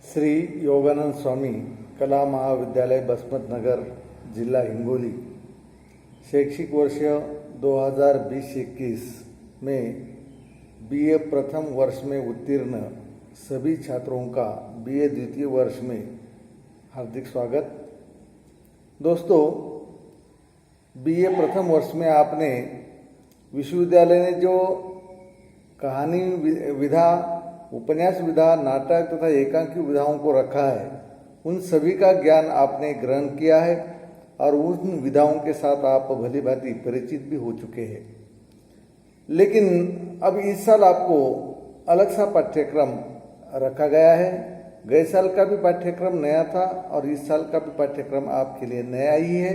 श्री योगानंद स्वामी कला महाविद्यालय बसमत नगर जिला हिंगोली शैक्षिक वर्ष 2020-21 में बीए प्रथम वर्ष में उत्तीर्ण सभी छात्रों का बीए द्वितीय वर्ष में हार्दिक स्वागत। दोस्तों, बीए प्रथम वर्ष में आपने विश्वविद्यालय ने जो कहानी विधा, उपन्यास विधा, नाटक तथा एकांकी विधाओं को रखा है, उन सभी का ज्ञान आपने ग्रहण किया है और उन विधाओं के साथ आप भली भांति परिचित भी हो चुके हैं। लेकिन अब इस साल आपको अलग सा पाठ्यक्रम रखा गया है। गए साल का भी पाठ्यक्रम नया था और इस साल का भी पाठ्यक्रम आपके लिए नया ही है।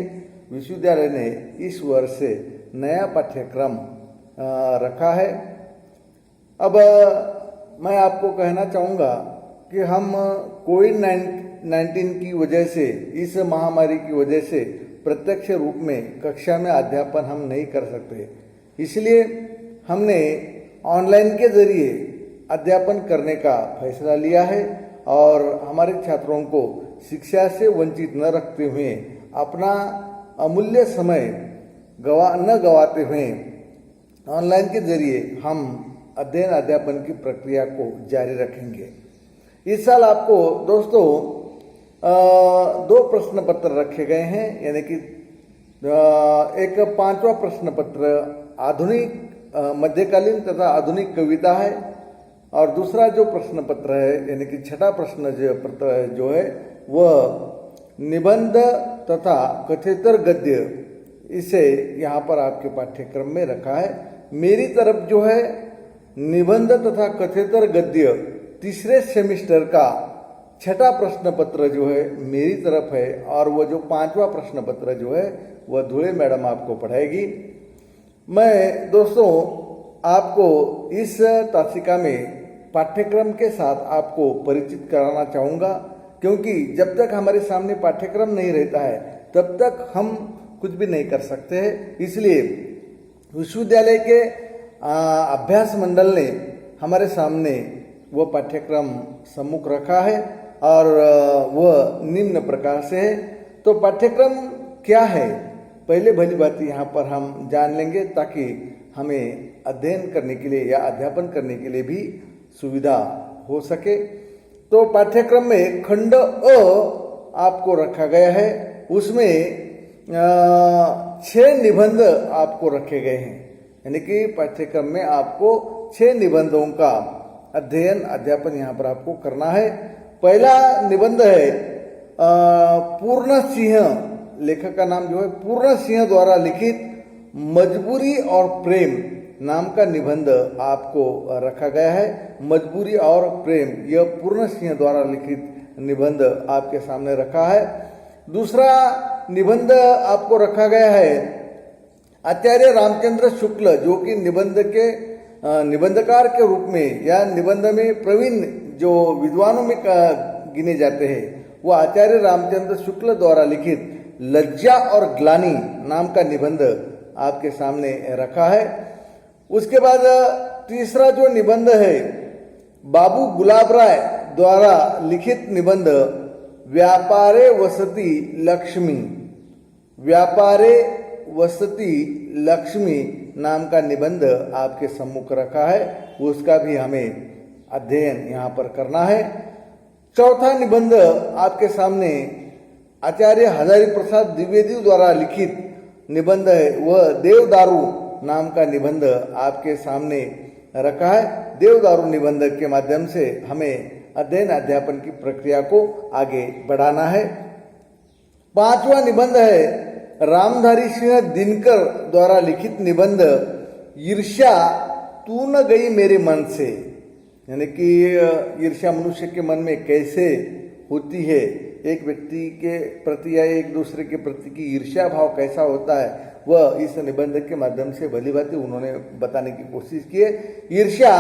विश्वविद्यालय ने इस वर्ष से नया पाठ्यक्रम रखा है। अब मैं आपको कहना चाहूँगा कि हम कोविड-19 की वजह से, इस महामारी की वजह से प्रत्यक्ष रूप में कक्षा में अध्यापन हम नहीं कर सकते, इसलिए हमने ऑनलाइन के जरिए अध्यापन करने का फैसला लिया है और हमारे छात्रों को शिक्षा से वंचित न रखते हुए अपना अमूल्य समय न गवाते हुए ऑनलाइन के जरिए हम अध्ययन अध्यापन की प्रक्रिया को जारी रखेंगे। इस साल आपको दोस्तों 2 प्रश्न पत्र रखे गए हैं, यानी कि एक 5वां प्रश्न पत्र आधुनिक मध्यकालीन तथा आधुनिक कविता है और दूसरा जो प्रश्न पत्र है, यानी कि 6ठा प्रश्न पत्र जो है वह निबंध तथा कथेतर गद्य, इसे यहाँ पर आपके पाठ्यक्रम में रखा है। मेरी तरफ जो है निबंध तथा कथेतर गद्य तीसरे सेमेस्टर का 6ठा प्रश्न पत्र जो है मेरी तरफ है और वह जो 5वां प्रश्न पत्र जो है वह धुले मैडम आपको पढ़ाएगी। मैं दोस्तों आपको इस तासिका में पाठ्यक्रम के साथ आपको परिचित कराना चाहूँगा, क्योंकि जब तक हमारे सामने पाठ्यक्रम नहीं रहता है तब तक हम कुछ भी नहीं कर सकते हैं। इसलिए विश्वविद्यालय के अभ्यास मंडल ने हमारे सामने वह पाठ्यक्रम सम्मुख रखा है और वह निम्न प्रकार से है। तो पाठ्यक्रम क्या है, पहले भली बात यहाँ पर हम जान लेंगे ताकि हमें अध्ययन करने के लिए या अध्यापन करने के लिए भी सुविधा हो सके। तो पाठ्यक्रम में खंड अ आपको रखा गया है, उसमें 6 निबंध आपको रखे गए हैं, यानी कि पाठ्यक्रम में आपको 6 निबंधों का अध्ययन अध्यापन यहाँ पर आपको करना है। पहला निबंध है पूर्ण सिंह, लेखक का नाम जो है पूर्ण सिंह द्वारा लिखित मजबूरी और प्रेम नाम का निबंध आपको रखा गया है। मजबूरी और प्रेम, यह पूर्ण सिंह द्वारा लिखित निबंध आपके सामने रखा है। दूसरा निबंध आपको रखा गया है आचार्य रामचंद्र शुक्ल, जो कि निबंध के निबंधकार के रूप में या निबंध में प्रवीण जो विद्वानों में गिने जाते हैं, वो आचार्य रामचंद्र शुक्ल द्वारा लिखित लज्जा और ग्लानि नाम का निबंध आपके सामने रखा है। उसके बाद तीसरा जो निबंध है बाबू गुलाब राय द्वारा लिखित निबंध व्यापारे वसति लक्ष्मी, व्यापारे वसति लक्ष्मी नाम का निबंध आपके सम्मुख रखा है, उसका भी हमें अध्ययन यहाँ पर करना है। चौथा निबंध आपके सामने आचार्य हजारी प्रसाद द्विवेदी द्वारा लिखित निबंध है, वह देवदारू नाम का निबंध आपके सामने रखा है। देवदारू निबंध के माध्यम से हमें अध्ययन अध्यापन की प्रक्रिया को आगे बढ़ाना है। 5वां निबंध है रामधारी सिंह दिनकर द्वारा लिखित निबंध ईर्ष्या तू न गई मेरे मन से, यानी कि ईर्ष्या मनुष्य के मन में कैसे होती है, एक व्यक्ति के प्रति या एक दूसरे के प्रति की ईर्ष्या भाव कैसा होता है, वह इस निबंध के माध्यम से भली भांति उन्होंने बताने की कोशिश की है। ईर्ष्या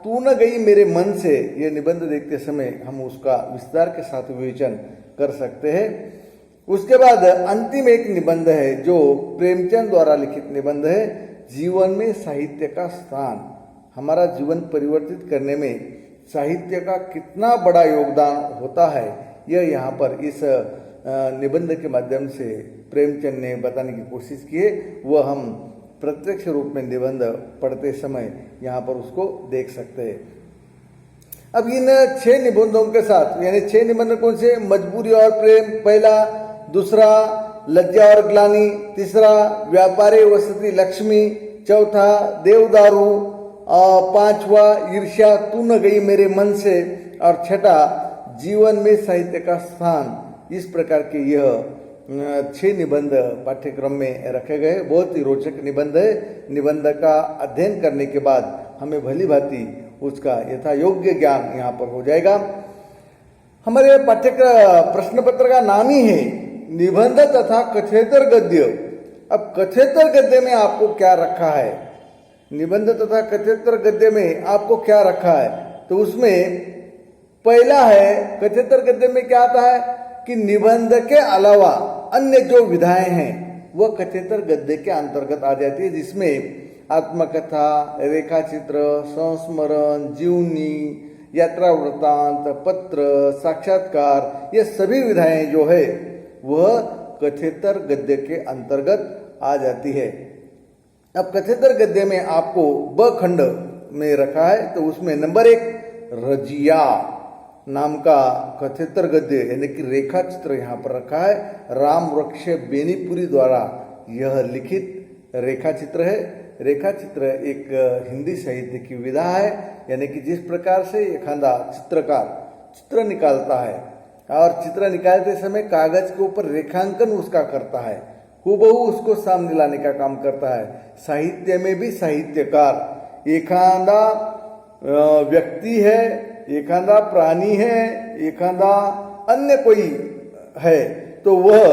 तू न गई मेरे मन से, यह निबंध देखते समय हम उसका विस्तार के साथ विवेचन कर सकते हैं। उसके बाद अंतिम एक निबंध है जो प्रेमचंद द्वारा लिखित निबंध है, जीवन में साहित्य का स्थान। हमारा जीवन परिवर्तित करने में साहित्य का कितना बड़ा योगदान होता है, यह यहाँ पर इस निबंध के माध्यम से प्रेमचंद ने बताने की कोशिश की है। वह हम प्रत्यक्ष रूप में निबंध पढ़ते समय यहाँ पर उसको देख सकते हैं। अब इन 6 निबंधों के साथ, यानी 6 निबंध कौन से? मजबूरी और प्रेम पहला, दूसरा लज्जा और ग्लानि, तीसरा व्यापारी वसती लक्ष्मी, चौथा देवदारू, पांचवा ईर्ष्या तू न गई मेरे मन से, और छठा जीवन में साहित्य का स्थान। इस प्रकार के यह 6 निबंध पाठ्यक्रम में रखे गए। बहुत ही रोचक निबंध है। निबंध का अध्ययन करने के बाद हमें भली भांति उसका यथा योग्य ज्ञान यहाँ पर हो जाएगा। हमारे पाठ्यक्रम प्रश्न पत्र का नाम ही है निबंध तथा कथेतर गद्य। अब कथेतर गद्य में आपको क्या रखा है? निबंध तथा कथेतर गद्य में आपको क्या रखा है? तो उसमें पहला है, कथेतर गद्य में क्या आता है कि निबंध के अलावा अन्य जो विधाएं हैं वह कथेतर गद्य के अंतर्गत आ जाती है, जिसमें आत्मकथा, रेखाचित्र, संस्मरण, जीवनी, यात्रा वृत्तांत, पत्र, साक्षात्कार, ये सभी विधाएं जो है वह कथेतर गद्य के अंतर्गत आ जाती है। अब कथेतर गद्य में आपको ब खंड में रखा है, तो उसमें नंबर 1 रजिया नाम का कथेतर गद्य यानी कि रेखा चित्र यहाँ पर रखा है। राम वृक्ष बेनीपुरी द्वारा यह लिखित रेखा चित्र है। रेखा चित्र एक हिंदी साहित्य की विधा है, यानी कि जिस प्रकार से एखादा चित्रकार चित्र निकालता है और चित्र निकालते समय कागज के ऊपर रेखांकन उसका करता है, हूबहू उसको सामने लाने का काम करता है। साहित्य में भी साहित्यकार एखादा व्यक्ति है, एखादा प्राणी है, एखादा अन्य कोई है, तो वह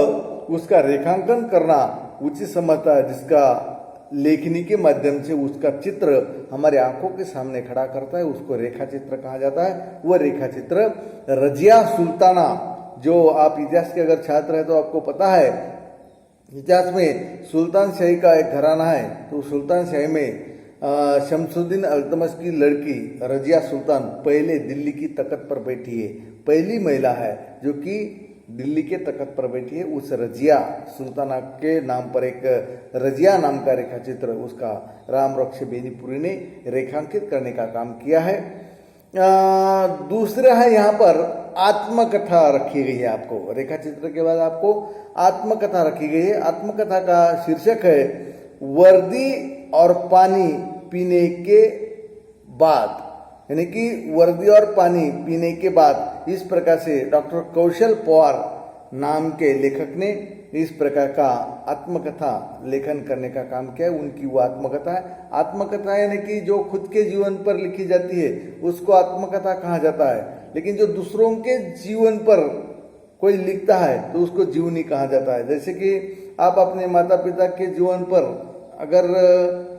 उसका रेखांकन करना उचित समझता है, जिसका लेखनी के माध्यम से उसका चित्र हमारे आंखों के सामने खड़ा करता है, उसको रेखा चित्र कहा जाता है। वह रेखा चित्र रजिया सुल्ताना, जो आप इतिहास के अगर छात्र हैं तो आपको पता है, इतिहास में सुल्तान शाही का एक घराना है। तो सुल्तान शाही में शमसुद्दीन अल्तमश की लड़की रजिया सुल्तान पहले दिल्ली की तख्त पर बैठी है, पहली महिला है जो कि दिल्ली के तख्त पर बैठी है। उस रजिया सुल्ताना के नाम पर एक रजिया नाम का रेखा चित्र उसका राम वृक्ष बेनीपुरी ने रेखांकित करने का काम किया है। दूसरा है यहाँ पर आत्मकथा रखी गई है। आपको रेखा चित्र के बाद आपको आत्मकथा रखी गई है। आत्मकथा का शीर्षक है वर्दी और पानी पीने के बाद, यानी कि वर्दी और पानी पीने के बाद। इस प्रकार से डॉक्टर कौशल पवार नाम के लेखक ने इस प्रकार का आत्मकथा लेखन करने का काम किया है। उनकी वो आत्मकथा है। आत्मकथा यानी कि जो खुद के जीवन पर लिखी जाती है उसको आत्मकथा कहा जाता है, लेकिन जो दूसरों के जीवन पर कोई लिखता है तो उसको जीवनी कहा जाता है। जैसे कि आप अपने माता पिता के जीवन पर अगर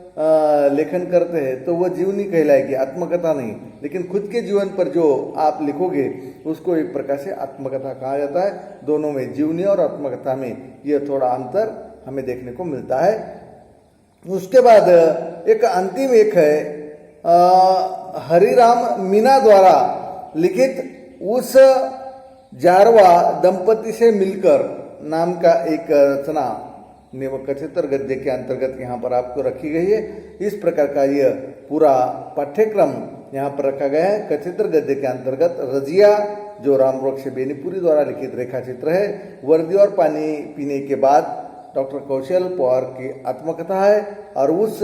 लेखन करते हैं तो वह जीवनी कहलाएगी, आत्मकथा नहीं। लेकिन खुद के जीवन पर जो आप लिखोगे उसको एक प्रकार से आत्मकथा कहा जाता है। दोनों में, जीवनी और आत्मकथा में, यह थोड़ा अंतर हमें देखने को मिलता है। उसके बाद एक अंतिम एक है हरिराम मीना द्वारा लिखित उस जारवा दंपति से मिलकर नाम का एक रचना कथेतर गद्य के अंतर्गत यहाँ पर आपको रखी गई है। इस प्रकार का यह पूरा पाठ्यक्रम यहाँ पर रखा गया है। कथेतर गद्य के अंतर्गत रजिया जो राम वृक्ष बेनीपुरी द्वारा लिखित रेखा चित्र है, वर्दी और पानी पीने के बाद डॉक्टर कौशल पवार की आत्मकथा है, और उस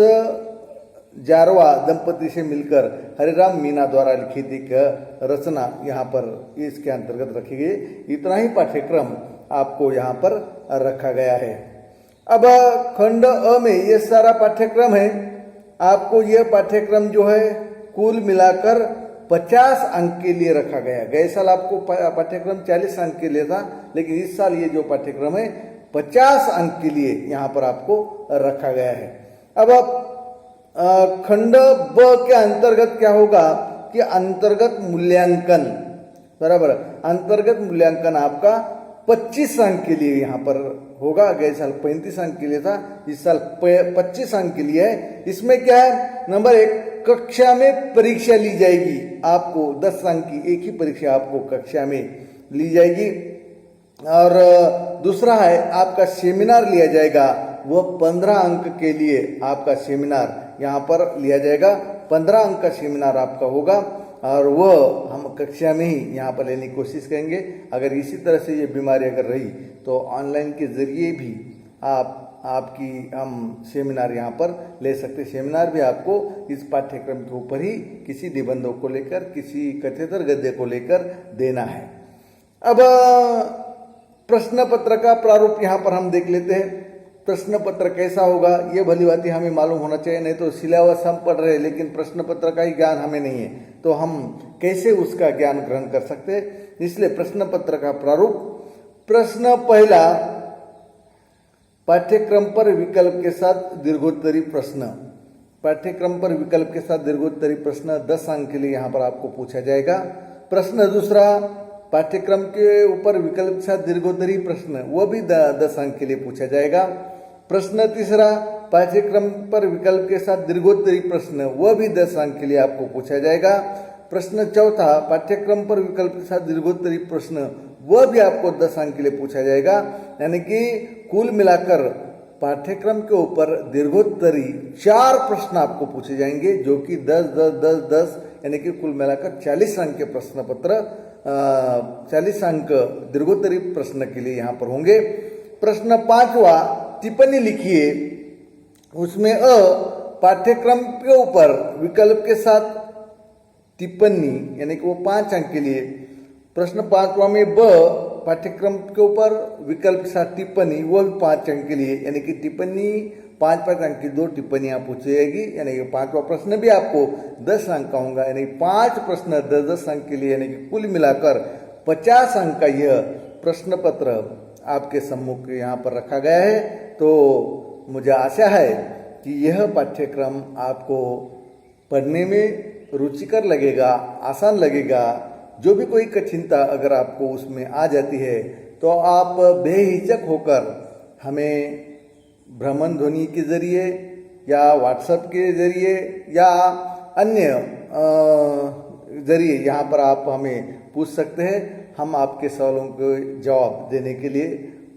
जारवा दंपति से मिलकर हरिराम मीना द्वारा लिखित एक रचना यहाँ पर इसके अंतर्गत रखी गई। इतना ही पाठ्यक्रम आपको यहाँ पर रखा गया है। अब खंड अ में ये सारा पाठ्यक्रम है। आपको यह पाठ्यक्रम जो है कुल मिलाकर 50 अंक के लिए रखा गया। गए साल आपको पाठ्यक्रम 40 अंक के लिए था, लेकिन इस साल ये जो पाठ्यक्रम है 50 अंक के लिए यहाँ पर आपको रखा गया है। अब खंड ब के अंतर्गत क्या होगा कि अंतर्गत मूल्यांकन, बराबर, अंतर्गत मूल्यांकन आपका 25 अंक के लिए यहाँ पर होगा। गए साल 35 अंक के लिए था, इस साल 25 अंक के लिए है। इसमें क्या है, नंबर 1 कक्षा में परीक्षा ली जाएगी। आपको 10 अंक की एक ही परीक्षा आपको कक्षा में ली जाएगी। और दूसरा है आपका सेमिनार लिया जाएगा, वह 15 अंक के लिए आपका सेमिनार यहाँ पर लिया जाएगा। 15 अंक का सेमिनार आपका होगा और वह हम कक्षा में ही यहाँ पर लेने की कोशिश करेंगे। अगर इसी तरह से ये बीमारी अगर रही तो ऑनलाइन के जरिए भी आपकी हम सेमिनार यहाँ पर ले सकते। सेमिनार भी आपको इस पाठ्यक्रम के ऊपर ही किसी निबंधों को लेकर, किसी कथ्यतर गद्य को लेकर देना है। अब प्रश्न पत्र का प्रारूप यहाँ पर हम देख लेते हैं। प्रश्न पत्र कैसा होगा ये भली बात हमें मालूम होना चाहिए, नहीं तो सिलेबस हम पढ़ रहे हैं लेकिन प्रश्न पत्र का ही ज्ञान हमें नहीं है, तो हम कैसे उसका ज्ञान ग्रहण कर सकते हैं। इसलिए प्रश्न पत्र का प्रारूप, प्रश्न पहला, पाठ्यक्रम पर विकल्प के साथ दीर्घोत्तरी प्रश्न। पाठ्यक्रम पर विकल्प के साथ दीर्घोत्तरी प्रश्न 10 अंक के लिए यहाँ पर आपको पूछा जाएगा। प्रश्न दूसरा, पाठ्यक्रम के ऊपर विकल्प के साथ दीर्घोत्तरी प्रश्न, वह भी 10 अंक के लिए पूछा जाएगा। प्रश्न तीसरा, पाठ्यक्रम पर विकल्प के साथ दीर्घोत्तरी प्रश्न, वह भी 10 अंक के लिए आपको पूछा जाएगा। प्रश्न चौथा, पाठ्यक्रम पर विकल्प के साथ दीर्घोत्तरी प्रश्न, वह भी आपको 10 अंक के लिए पूछा जाएगा। यानी कि कुल मिलाकर पाठ्यक्रम के ऊपर दीर्घोत्तरी 4 प्रश्न आपको पूछे जाएंगे, जो कि 10 10 10 10 यानी कि कुल मिलाकर 40 अंक के प्रश्न पत्र, 40 अंक दीर्घोत्तरी प्रश्न के लिए यहाँ पर होंगे। प्रश्न 5वां, टिप्पणी लिखिए। उसमें पाठ्यक्रम के ऊपर विकल्प के साथ टिप्पणी यानी कि वो 5 अंक के लिए। प्रश्न 5वां में पाठ्यक्रम के ऊपर विकल्प के साथ टिप्पणी, वो भी 5 अंक के लिए, यानी कि टिप्पणी 5 अंक की 2 टिप्पणियां पूछी जाएगी। यानी कि 5वां प्रश्न भी आपको 10 अंक का होगा, यानी 5 प्रश्न 10 अंक के लिए, यानी कि कुल मिलाकर 50 अंक का यह प्रश्न पत्र आपके सम्मुख यहाँ पर रखा गया है। तो मुझे आशा है कि यह पाठ्यक्रम आपको पढ़ने में रुचिकर लगेगा, आसान लगेगा। जो भी कोई कठिनता अगर आपको उसमें आ जाती है तो आप बेहिचक होकर हमें भ्रमण ध्वनि के जरिए या व्हाट्सएप के जरिए या अन्य जरिए यहाँ पर आप हमें पूछ सकते हैं। हम आपके सवालों के जवाब देने के लिए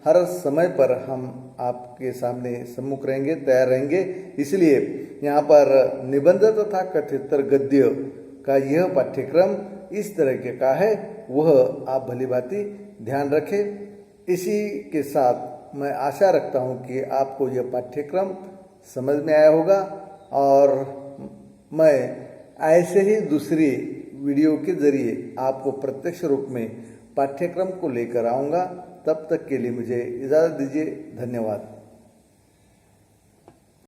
हर समय पर हम आपके सामने सम्मुख रहेंगे, तैयार रहेंगे। इसलिए यहाँ पर निबंध तथा कथ्यतर गद्य का यह पाठ्यक्रम इस तरह के का है, वह आप भली भांति ध्यान रखें। इसी के साथ मैं आशा रखता हूँ कि आपको यह पाठ्यक्रम समझ में आया होगा और मैं ऐसे ही दूसरी वीडियो के जरिए आपको प्रत्यक्ष रूप में पाठ्यक्रम को लेकर आऊँगा। तब तक के लिए मुझे इजाज़त दीजिए। धन्यवाद।